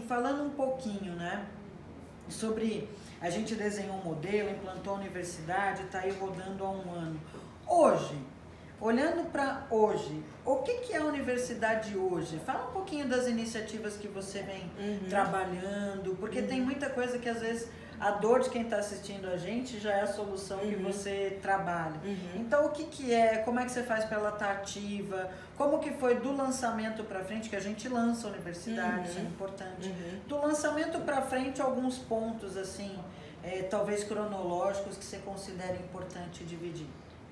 falando um pouquinho, né, sobre... A gente desenhou um modelo, implantou a universidade, está aí rodando há um ano. Hoje, olhando para hoje, o que é a universidade hoje? Fala um pouquinho das iniciativas que você vem trabalhando, porque tem muita coisa que às vezes a dor de quem está assistindo a gente já é a solução que você trabalha. Então, o que é, como é que você faz para ela estar ativa, como que foi do lançamento para frente, que a gente lança a universidade, isso é importante. Do lançamento para frente, alguns pontos, assim, talvez cronológicos, que você considera importante dividir.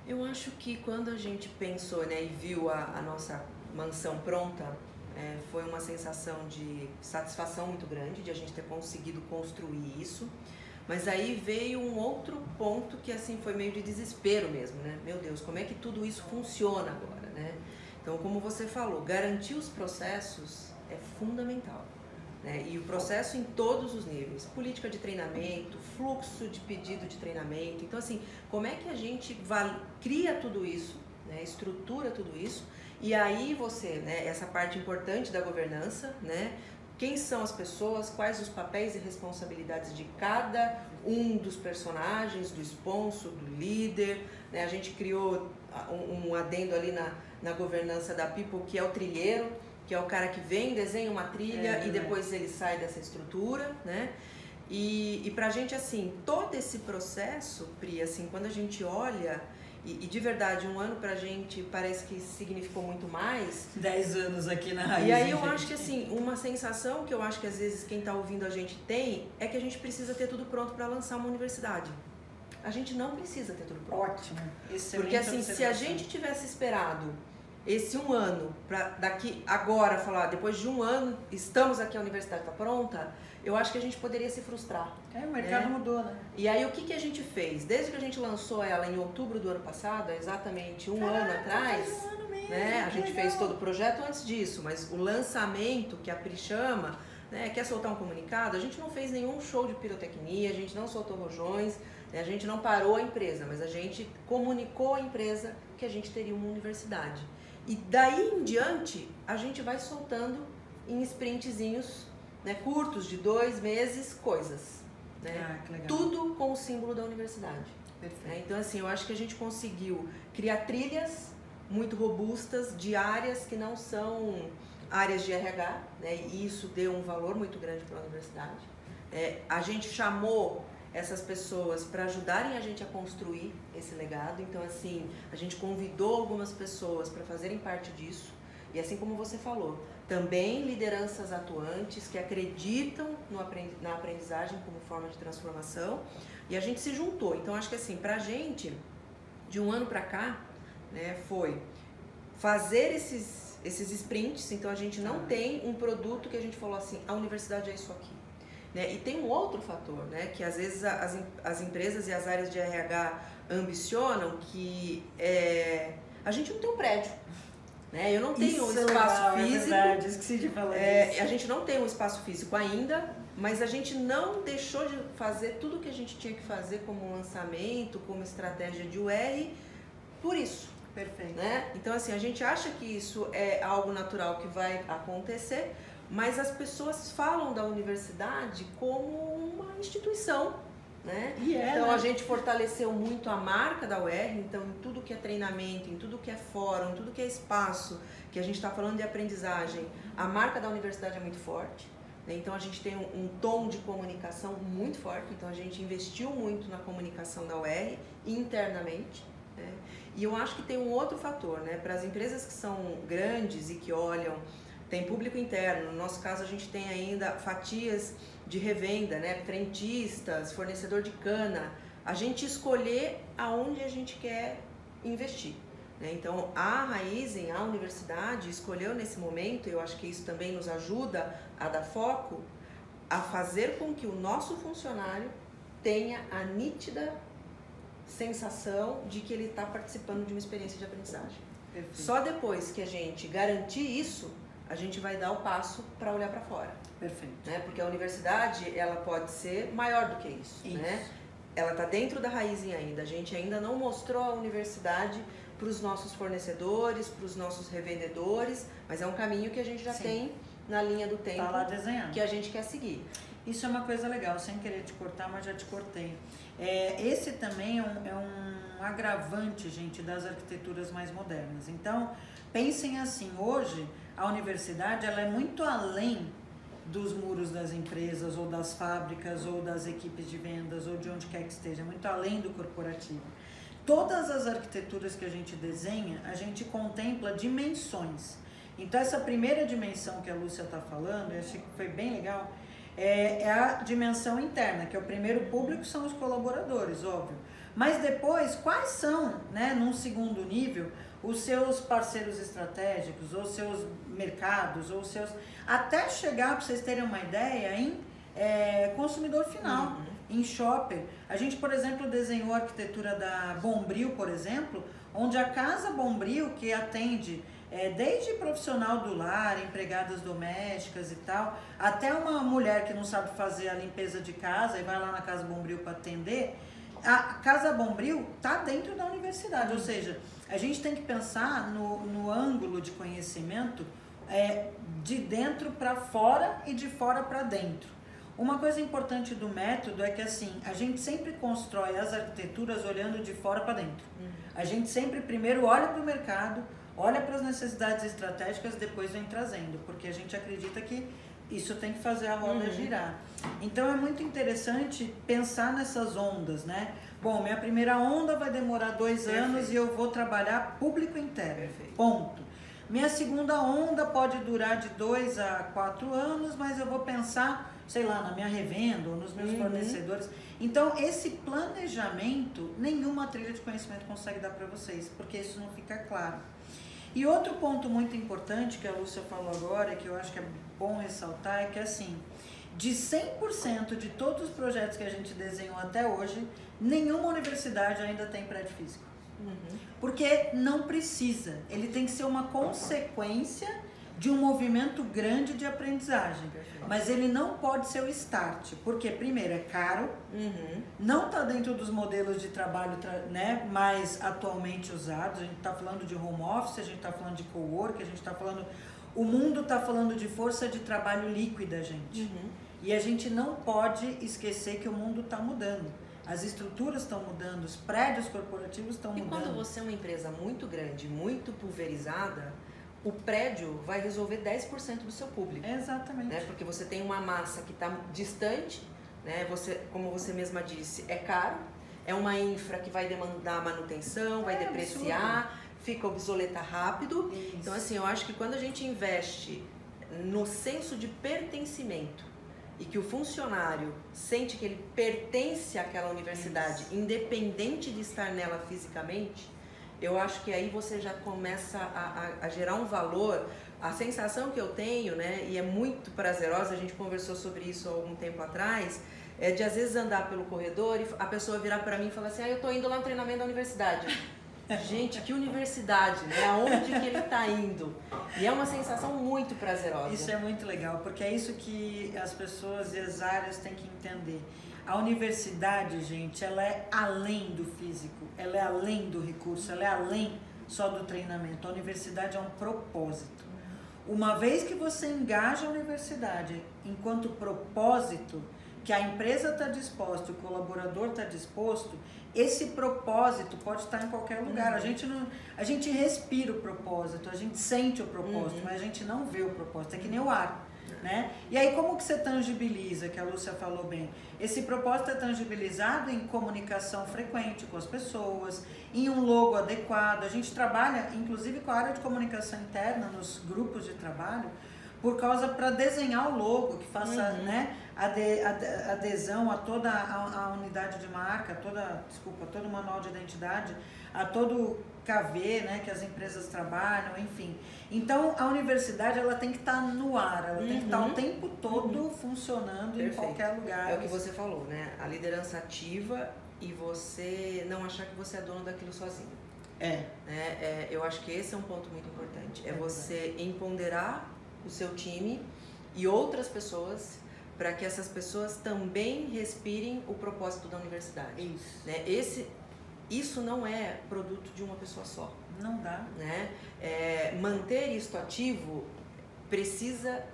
Eu acho que quando a gente pensou, né, e viu a nossa mansão pronta, foi uma sensação de satisfação muito grande de a gente ter conseguido construir isso. Mas aí veio um outro ponto que assim foi meio de desespero mesmo, né? Meu Deus, como é que tudo isso funciona agora, né? Então, como você falou, garantir os processos é fundamental, né? E o processo em todos os níveis, política de treinamento, fluxo de pedido de treinamento. Então, assim, como é que a gente cria tudo isso, né? Estrutura tudo isso, e aí você, né, essa parte importante da governança, né? Quem são as pessoas, quais os papéis e responsabilidades de cada um dos personagens, do sponsor, do líder, né? A gente criou um adendo ali na governança da People, que é o trilheiro, que é o cara que vem, desenha uma trilha e depois ele sai dessa estrutura, né? E pra gente, assim, todo esse processo, Pri, assim, quando a gente olha, e de verdade, um ano pra gente parece que significou muito mais. 10 anos aqui na Raiz. E aí eu acho que, assim, uma sensação que eu acho que às vezes quem tá ouvindo a gente tem, é que a gente precisa ter tudo pronto pra lançar uma universidade. A gente não precisa ter tudo pronto. Ótimo. Excelente. Porque, assim, se a gente tivesse esperado esse um ano, para daqui agora falar, depois de um ano, estamos aqui, a universidade está pronta, eu acho que a gente poderia se frustrar. O mercado mudou, né? E aí o que a gente fez? Desde que a gente lançou ela em outubro do ano passado, exatamente um ano atrás, um ano mesmo, né? A gente fez todo o projeto antes disso, mas o lançamento, que a Pri chama, né, quer soltar um comunicado, a gente não fez nenhum show de pirotecnia, a gente não soltou rojões, né, a gente não parou a empresa, mas a gente comunicou à empresa que a gente teria uma universidade. E daí em diante, a gente vai soltando em sprintzinhos, né, curtos, de 2 meses, coisas. Né? Que legal. Tudo com o símbolo da universidade. Perfeito. Né? Então, assim, eu acho que a gente conseguiu criar trilhas muito robustas de áreas que não são áreas de RH, né? E isso deu um valor muito grande para a universidade. A gente chamou essas pessoas para ajudarem a gente a construir esse legado. Então, assim, a gente convidou algumas pessoas para fazerem parte disso. E assim como você falou, também lideranças atuantes que acreditam na aprendizagem como forma de transformação. E a gente se juntou. Então, acho que assim, pra gente, de um ano para cá, né, foi fazer esses sprints. Então, a gente não tem um produto que a gente falou assim, a universidade é isso aqui. Né? E tem um outro fator, né, que às vezes as empresas e as áreas de RH ambicionam, que a gente não tem um prédio. Né? Eu não tenho um espaço físico. É verdade, esqueci de falar disso. A gente não tem um espaço físico ainda, mas a gente não deixou de fazer tudo o que a gente tinha que fazer como lançamento, como estratégia de UR, por isso. Perfeito. Né? Então, assim, a gente acha que isso é algo natural que vai acontecer, mas as pessoas falam da universidade como uma instituição, né? Então, a gente fortaleceu muito a marca da UR, então em tudo que é treinamento, em tudo que é fórum, em tudo que é espaço, que a gente está falando de aprendizagem, a marca da universidade é muito forte, né? Então a gente tem um tom de comunicação muito forte, então a gente investiu muito na comunicação da UR internamente, né? E eu acho que tem um outro fator, né? Para as empresas que são grandes e que olham, tem público interno, no nosso caso a gente tem ainda fatias de revenda, né? Frentistas, fornecedor de cana, a gente escolher aonde a gente quer investir. Né? Então a Raizen, a universidade, escolheu nesse momento, eu acho que isso também nos ajuda a dar foco, a fazer com que o nosso funcionário tenha a nítida sensação de que ele está participando de uma experiência de aprendizagem. Perfeito. Só depois que a gente garantir isso, a gente vai dar o passo para olhar para fora. Perfeito. Né? Porque a universidade, ela pode ser maior do que isso. Né? Ela está dentro da Raizen ainda. A gente ainda não mostrou a universidade para os nossos fornecedores, para os nossos revendedores, mas é um caminho que a gente já tem na linha do tempo lá desenhando, que a gente quer seguir. Isso é uma coisa legal, sem querer te cortar, mas já te cortei. Esse também é um agravante, gente, das arquiteturas mais modernas. Então, pensem assim, hoje a universidade ela é muito além dos muros das empresas ou das fábricas ou das equipes de vendas ou de onde quer que esteja, muito além do corporativo. Todas as arquiteturas que a gente desenha, a gente contempla dimensões. Então, essa primeira dimensão que a Lúcia está falando, eu achei que foi bem legal, é a dimensão interna, que é o primeiro público, são os colaboradores, óbvio. Mas depois, quais são, né, num segundo nível, os seus parceiros estratégicos, ou seus mercados, ou seus... Até chegar, para vocês terem uma ideia, em consumidor final, em shopper. A gente, por exemplo, desenhou a arquitetura da Bombril, por exemplo, onde a Casa Bombril, que atende... desde profissional do lar, empregadas domésticas e tal, até uma mulher que não sabe fazer a limpeza de casa e vai lá na Casa Bombril para atender, a Casa Bombril está dentro da universidade, ou seja, a gente tem que pensar no ângulo de conhecimento de dentro para fora e de fora para dentro. Uma coisa importante do método é que assim, a gente sempre constrói as arquiteturas olhando de fora para dentro. A gente sempre primeiro olha para o mercado, olha para as necessidades estratégicas, depois vem trazendo, porque a gente acredita que isso tem que fazer a roda girar. Então é muito interessante pensar nessas ondas, né? Bom, minha primeira onda vai demorar 2 anos e eu vou trabalhar público interno, ponto. Minha segunda onda pode durar de 2 a 4 anos, mas eu vou pensar, sei lá, na minha revenda ou nos meus fornecedores. Então, esse planejamento, nenhuma trilha de conhecimento consegue dar para vocês, porque isso não fica claro. E outro ponto muito importante que a Lúcia falou agora, que eu acho que é bom ressaltar, é que assim, de 100% de todos os projetos que a gente desenhou até hoje, nenhuma universidade ainda tem prédio físico. Porque não precisa, ele tem que ser uma consequência de um movimento grande de aprendizagem. Mas ele não pode ser o start, porque primeiro é caro, não está dentro dos modelos de trabalho né, mais atualmente usados. A gente está falando de home office, a gente está falando de cowork, a gente está falando... O mundo está falando de força de trabalho líquida, gente. E a gente não pode esquecer que o mundo está mudando. As estruturas estão mudando, os prédios corporativos estão mudando. E quando você é uma empresa muito grande, muito pulverizada, o prédio vai resolver 10% do seu público. Exatamente. Né? Porque você tem uma massa que está distante, né? Como você mesma disse, é caro, é uma infra que vai demandar manutenção, vai depreciar, absurdo. Fica obsoleta rápido. Isso. Então, assim, eu acho que quando a gente investe no senso de pertencimento e que o funcionário sente que ele pertence àquela universidade, independente de estar nela fisicamente, eu acho que aí você já começa a gerar um valor. A sensação que eu tenho, né, e é muito prazerosa, a gente conversou sobre isso há algum tempo atrás, é de às vezes andar pelo corredor e a pessoa virar para mim e falar assim, eu tô indo lá no treinamento da universidade. Gente, que universidade, né? Aonde que ele está indo? E é uma sensação muito prazerosa. Isso é muito legal, porque é isso que as pessoas e as áreas têm que entender. A universidade, gente, ela é além do físico, ela é além do recurso, ela é além só do treinamento. A universidade é um propósito. Uma vez que você engaja a universidade enquanto propósito, que a empresa está disposta, o colaborador está disposto, esse propósito pode estar em qualquer lugar. A gente respira o propósito, a gente sente o propósito, mas a gente não vê o propósito, é que nem o ar. Né? E aí como que você tangibiliza, que a Lúcia falou bem? Esse propósito é tangibilizado em comunicação frequente com as pessoas, em um logo adequado. A gente trabalha inclusive com a área de comunicação interna nos grupos de trabalho, por causa para desenhar o logo, que faça né, adesão a toda a unidade de marca, todo o manual de identidade, a todo o KV, né, que as empresas trabalham, enfim. Então, a universidade ela tem que estar no ar, ela tem que estar o tempo todo funcionando em qualquer lugar. É o que você falou, né? A liderança ativa e você não achar que você é dono daquilo sozinho. Eu acho que esse é um ponto muito importante. É você empoderar o seu time e outras pessoas para que essas pessoas também respirem o propósito da universidade. Isso. Né? Isso não é produto de uma pessoa só. Não dá. Né? Manter isto ativo precisa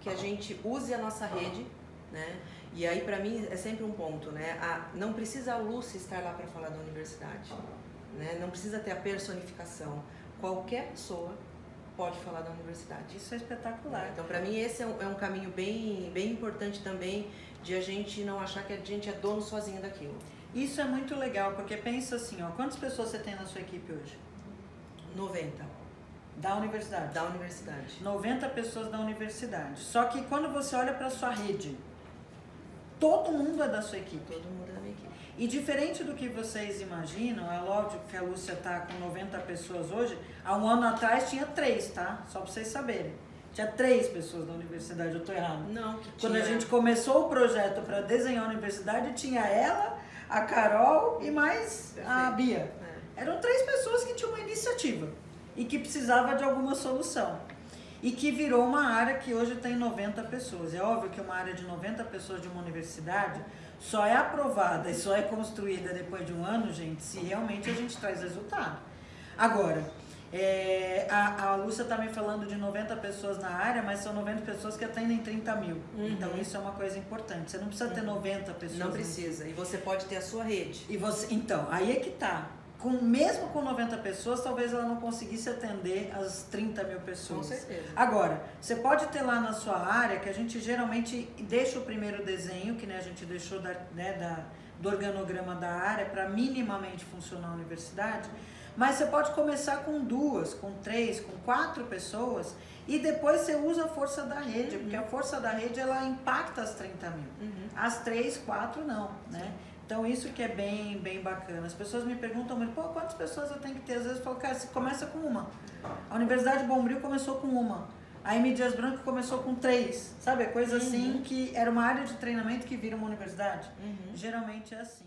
que a gente use a nossa rede, né? E aí, para mim, é sempre um ponto, né? Não precisa a Lúcia estar lá para falar da universidade, né? Não precisa ter a personificação. Qualquer pessoa pode falar da universidade. Isso é espetacular. Então, para mim, esse é um caminho bem importante também, de a gente não achar que a gente é dono sozinho daquilo. Isso é muito legal, porque pensa assim, ó, quantas pessoas você tem na sua equipe hoje? 90. Da universidade? Da universidade. 90 pessoas da universidade. Só que quando você olha para sua rede, todo mundo é da sua equipe. Todo mundo é da minha equipe. E diferente do que vocês imaginam, é lógico que a Lúcia está com 90 pessoas hoje, há um ano atrás tinha 3, tá? Só para vocês saberem. Tinha 3 pessoas na universidade, eu tô errado. Não, Quando a gente começou o projeto para desenhar a universidade, tinha ela, a Carol e mais a Bia. Eram 3 pessoas que tinham uma iniciativa e que precisava de alguma solução. E que virou uma área que hoje tem 90 pessoas. É óbvio que uma área de 90 pessoas de uma universidade só é aprovada e só é construída depois de um ano, gente, se realmente a gente traz resultado. Agora, a Lúcia está me falando de 90 pessoas na área, mas são 90 pessoas que atendem 30 mil. Então isso é uma coisa importante. Você não precisa ter 90 pessoas. Não precisa. E você pode ter a sua rede. E você, então, aí é que tá. Mesmo com 90 pessoas, talvez ela não conseguisse atender as 30 mil pessoas. Com certeza. Agora, você pode ter lá na sua área, que a gente geralmente deixa o primeiro desenho, que a gente deixou do organograma da área, para minimamente funcionar a universidade, mas você pode começar com 2, com 3, com 4 pessoas, e depois você usa a força da rede, porque a força da rede, ela impacta as 30 mil. As 3, 4 não, né? Então, isso que é bem bacana. As pessoas me perguntam, mas, pô, quantas pessoas eu tenho que ter? Às vezes eu falo, cara, você começa com uma. A Universidade Bombril começou com uma. A M. Dias Branco começou com 3. Sabe? É coisa assim que era uma área de treinamento que vira uma universidade. Geralmente é assim.